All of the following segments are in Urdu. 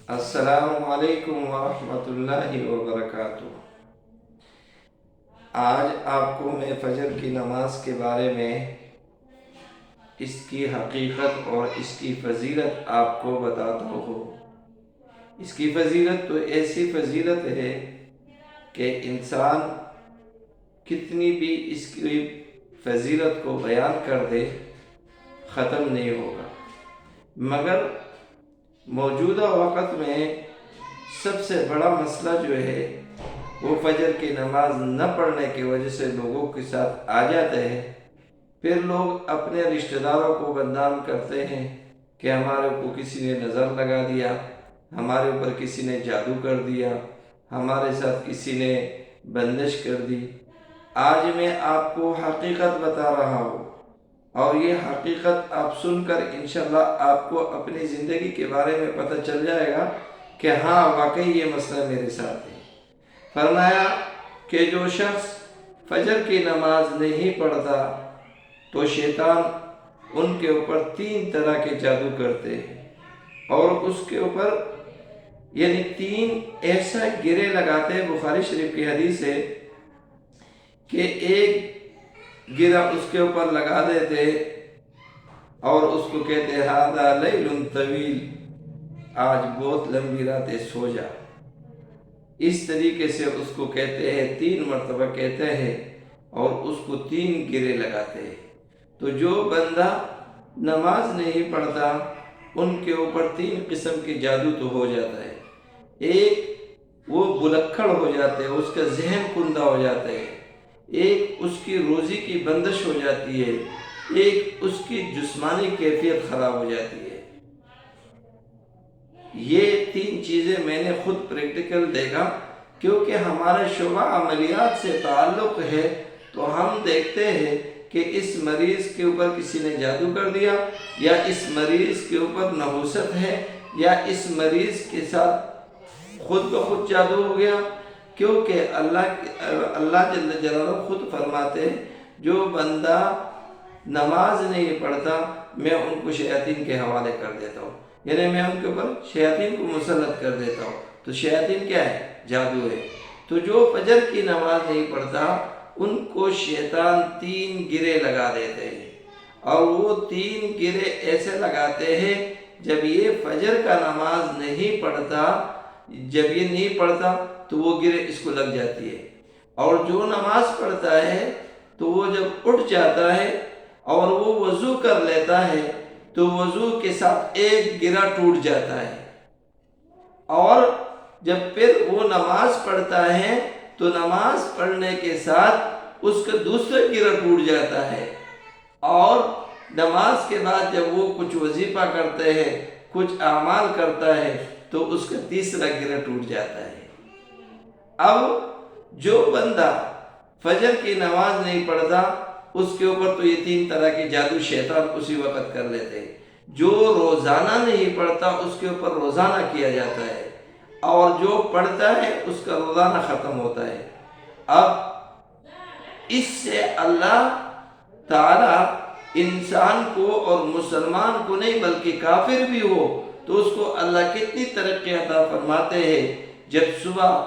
السلام علیکم ورحمۃ اللہ وبرکاتہ۔ آج آپ کو میں فجر کی نماز کے بارے میں اس کی حقیقت اور اس کی فضیلت آپ کو بتاتا ہوں۔ اس کی فضیلت تو ایسی فضیلت ہے کہ انسان کتنی بھی اس کی فضیلت کو بیان کر دے ختم نہیں ہوگا، مگر موجودہ وقت میں سب سے بڑا مسئلہ جو ہے وہ فجر کی نماز نہ پڑھنے کی وجہ سے لوگوں کے ساتھ آ جاتے ہیں۔ پھر لوگ اپنے رشتہ داروں کو بدنام کرتے ہیں کہ ہمارے اوپر کسی نے نظر لگا دیا، ہمارے اوپر کسی نے جادو کر دیا، ہمارے ساتھ کسی نے بندش کر دی۔ آج میں آپ کو حقیقت بتا رہا ہوں، اور یہ حقیقت آپ سن کر انشاءاللہ آپ کو اپنی زندگی کے بارے میں پتہ چل جائے گا کہ ہاں واقعی یہ مسئلہ میرے ساتھ ہے۔ فرمایا کہ جو شخص فجر کی نماز نہیں پڑھتا تو شیطان ان کے اوپر 3 طرح کے جادو کرتے ہیں، اور اس کے اوپر یعنی 3 ایسا گرے لگاتے ہیں۔ بخاری شریف کی حدیث ہے کہ ایک گرہ اس کے اوپر لگا دیتے اور اس کو کہتے ھذا لیل طویل، آج بہت لمبی رات ہے، سو جا۔ اس طریقے سے اس کو کہتے ہیں، 3 مرتبہ کہتے ہیں اور اس کو 3 گرے لگاتے ہیں۔ تو جو بندہ نماز نہیں پڑھتا ان کے اوپر 3 قسم کے جادو تو ہو جاتا ہے۔ ایک وہ بلکھڑ ہو جاتے ہیں، اس کا ذہن کندہ ہو جاتا ہے۔ ایک اس کی روزی کی بندش ہو جاتی ہے۔ ایک اس کی جسمانی کیفیت خراب ہو جاتی ہے۔ یہ 3 چیزیں میں نے خود پریکٹیکل دیکھا، کیونکہ ہمارے شعبہ عملیات سے تعلق ہے، تو ہم دیکھتے ہیں کہ اس مریض کے اوپر کسی نے جادو کر دیا، یا اس مریض کے اوپر نحوست ہے، یا اس مریض کے ساتھ خود بخود جادو ہو گیا۔ کیونکہ اللہ جل جلالہ خود فرماتے ہیں جو بندہ نماز نہیں پڑھتا میں ان کو شیاطین کے حوالے کر دیتا ہوں، یعنی میں ان کے اوپر شیاطین کو مسلط کر دیتا ہوں۔ تو شیاطین کیا ہے؟ جادو ہے۔ تو جو فجر کی نماز نہیں پڑھتا ان کو شیطان 3 گرے لگا دیتے ہیں، اور وہ 3 گرے ایسے لگاتے ہیں جب یہ فجر کا نماز نہیں پڑھتا، جب یہ نہیں پڑھتا تو وہ گرے اس کو لگ جاتی ہے، اور جو نماز پڑھتا ہے تو وہ جب اٹھ جاتا ہے اور وہ وضو کر لیتا ہے تو وضو کے ساتھ ایک گرہ ٹوٹ جاتا ہے، اور جب پھر وہ نماز پڑھتا ہے تو نماز پڑھنے کے ساتھ اس کا دوسرا گرہ ٹوٹ جاتا ہے، اور نماز کے بعد جب وہ کچھ وظیفہ کرتے ہیں، کچھ اعمال کرتا ہے تو اس کا تیسرا گرہ ٹوٹ جاتا ہے۔ اب جو بندہ فجر کی نماز نہیں پڑھتا اس کے اوپر تو یہ 3 طرح کے جادو شیطان اسی وقت کر لیتے ہیں۔ جو روزانہ نہیں پڑھتا اس کے اوپر روزانہ کیا جاتا ہے، اور جو پڑھتا ہے اس کا روزانہ ختم ہوتا ہے۔ اب اس سے اللہ تعالی انسان کو، اور مسلمان کو نہیں بلکہ کافر بھی ہو تو اس کو اللہ کتنی ترقی عطا فرماتے ہیں۔ جب صبح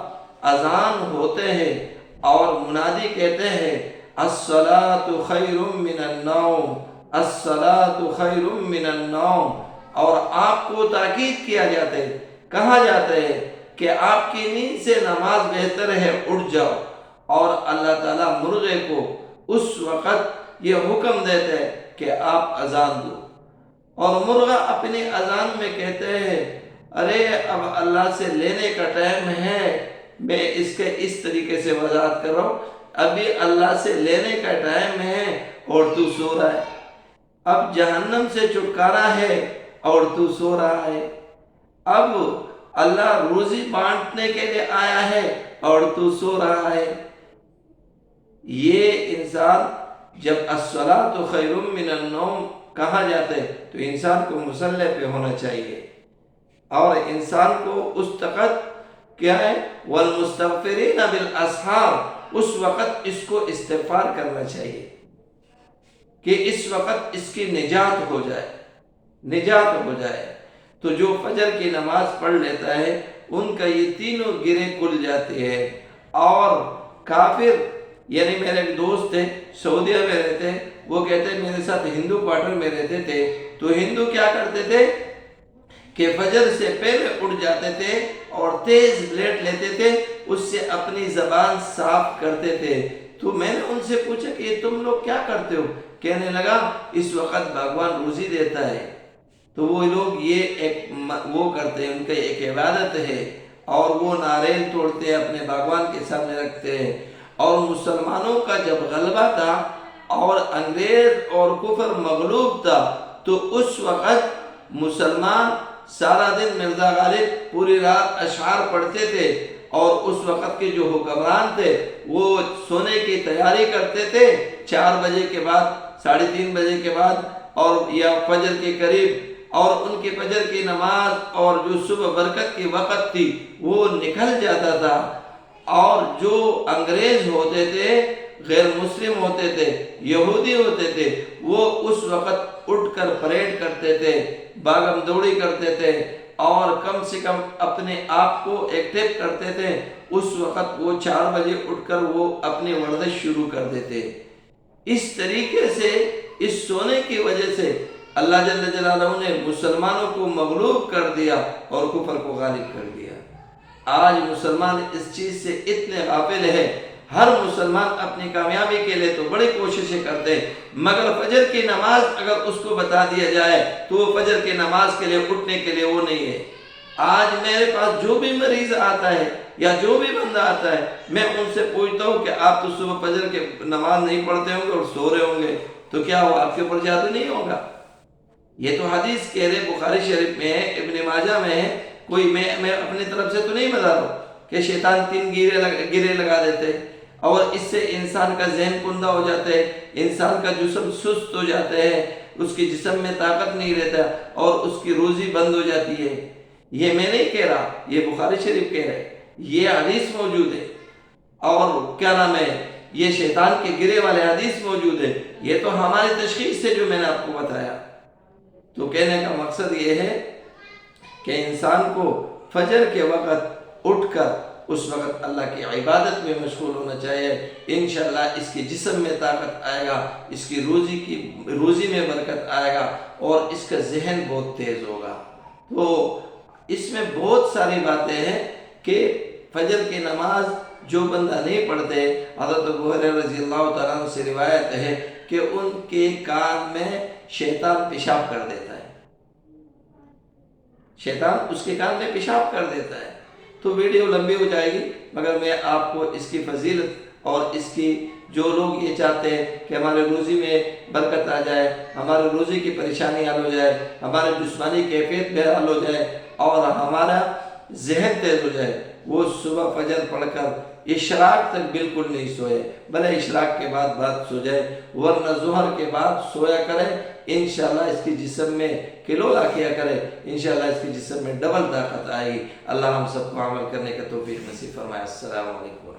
اذان ہوتے ہیں اور منادی کہتے ہیں الصلاۃ خیر من النوم، الصلاۃ خیر من النوم، اور آپ کو تاکید کیا جاتا ہے، کہا جاتا ہے کہ آپ کی نیند سے نماز بہتر ہے، اٹھ جاؤ، اور اللہ تعالیٰ مرغے کو اس وقت یہ حکم دیتے ہیں کہ آپ اذان دو، اور مرغہ اپنی اذان میں کہتے ہیں ارے اب اللہ سے لینے کا ٹائم ہے، میں اس کے اس طریقے سے وضاحت کر رہا ہوں، ابھی اللہ سے لینے کا ٹائم ہے اور تو سو رہا ہے، اب جہنم سے چھٹکارا ہے اور تو سو رہا ہے، اب اللہ روزی بانٹنے کے لیے آیا ہے اور تو سو رہا ہے۔ یہ انسان جب الصلاۃ خیر من النوم کہا جاتا ہے تو انسان کو مصلی پہ ہونا چاہیے، اور انسان کو اس وقت کیا ہے والمستغفرین بالاسحار، اس وقت اس کو استغفار کرنا چاہیے کہ اس وقت اس کی نجات ہو جائے، نجات ہو جائے۔ تو جو فجر کی نماز پڑھ لیتا ہے ان کا یہ تینوں گرے کھل جاتے ہیں۔ اور کافر، یعنی میرے ایک دوست تھے سعودیہ میں رہتے، وہ کہتے ہیں میرے ساتھ ہندو کوارٹر میں رہتے تھے، تو ہندو کیا کرتے تھے کہ فجر سے پہلے اٹھ جاتے تھے اور تیز بلیڈ لیتے تھے، اس سے اپنی زبان صاف کرتے تھے۔ تو میں نے ان سے پوچھا کہ یہ تم لوگ کیا کرتے ہو؟ کہنے لگا اس وقت بھگوان روزی دیتا ہے، تو وہ لوگ یہ وہ کرتے ہیں، ان کا ایک عبادت ہے، اور وہ ناریل توڑتے ہیں اپنے بھگوان کے سامنے رکھتے ہیں۔ اور مسلمانوں کا جب غلبہ تھا اور انگریز اور کفر مغلوب تھا، تو اس وقت مسلمان سارا دن مرزا غالب پوری رات اشعار پڑھتے تھے، اور اس وقت کے جو حکمران تھے وہ سونے کی تیاری کرتے تھے 4 بجے کے بعد، 3:30 بجے کے بعد، اور یا فجر کے قریب، اور ان کی فجر کی نماز اور جو صبح برکت کی وقت تھی وہ نکل جاتا تھا، اور جو انگریز ہوتے تھے، غیر مسلم ہوتے تھے، یہودی ہوتے تھے، وہ اس وقت اٹھ کر پریڈ کرتے تھے، باغم دوڑی کرتے تھے، اور کم سے کم اپنے آپ کو ایکٹیو کرتے تھے۔ اس وقت وہ 4 بجے اٹھ کر وہ اپنی ورزش شروع کر دیتے۔ اس طریقے سے اس سونے کی وجہ سے اللہ جل جلالہ نے مسلمانوں کو مغلوب کر دیا اور کفر کو غالب کر دیا۔ آج مسلمان اس چیز سے اتنے غافل ہے، ہر مسلمان اپنی کامیابی کے لیے تو بڑی کوششیں کرتے ہیں، مگر فجر کی نماز اگر اس کو بتا دیا جائے تو وہ فجر کی نماز کے لیے اٹھنے کے لیے وہ نہیں ہے۔ آج میرے پاس جو بھی مریض آتا ہے یا جو بھی بندہ آتا ہے، میں ان سے پوچھتا ہوں کہ آپ تو صبح فجر کے نماز نہیں پڑھتے ہوں گے اور سو رہے ہوں گے، تو کیا وہ آپ کے اوپر جادو نہیں ہوگا؟ یہ تو حدیث کہہ رہے، بخاری شریف میں ہے، ابن ماجہ میں ہے، کوئی میں اپنی طرف سے تو نہیں بتا رہا ہوں کہ شیطان 3 گرے لگا دیتے، اور اس سے انسان کا ذہن کندہ ہو جاتا ہے، انسان کا جسم سست ہو جاتا ہے، اس کے جسم میں طاقت نہیں رہتا، اور اس کی روزی بند ہو جاتی ہے۔ یہ میں نہیں کہہ رہا، یہ بخاری شریف کہہ رہے، یہ حدیث موجود ہے، اور کیا نام ہے، یہ شیطان کے گرے والے حدیث موجود ہے، یہ تو ہماری تشخیص سے جو میں نے آپ کو بتایا۔ تو کہنے کا مقصد یہ ہے کہ انسان کو فجر کے وقت اٹھ کر اس وقت اللہ کی عبادت میں مشغول ہونا چاہیے، انشاءاللہ اس کے جسم میں طاقت آئے گا، اس کی روزی میں برکت آئے گا، اور اس کا ذہن بہت تیز ہوگا۔ تو اس میں بہت ساری باتیں ہیں کہ فجر کی نماز جو بندہ نہیں پڑھتے، حضرت ابو ہریرہ رضی اللہ تعالیٰ عنہ سے روایت ہے کہ ان کے کان میں شیطان پیشاب کر دیتا ہے، شیطان اس کے کان میں پیشاب کر دیتا ہے۔ تو ویڈیو لمبی ہو جائے گی، مگر میں آپ کو اس کی فضیلت اور اس کی، جو لوگ یہ چاہتے ہیں کہ ہمارے روزی میں برکت آ جائے، ہمارے روزی کی پریشانی حل ہو جائے، ہمارے جسمانی کیفیت بھی حل ہو جائے، اور ہمارا ذہن تیز ہو جائے، وہ صبح فجر پڑھ کر اشراق تک بالکل نہیں سوئے، بھلے اشراق کے بعد سو جائے، ورنہ ظہر کے بعد سویا کرے، انشاءاللہ اس کی جسم میں کلولا کیا کرے، انشاءاللہ اس کی جسم میں ڈبل طاقت آئے گی۔ اللہ ہم سب کو عمل کرنے کا توفیق نصیب فرمائے۔ السلام علیکم۔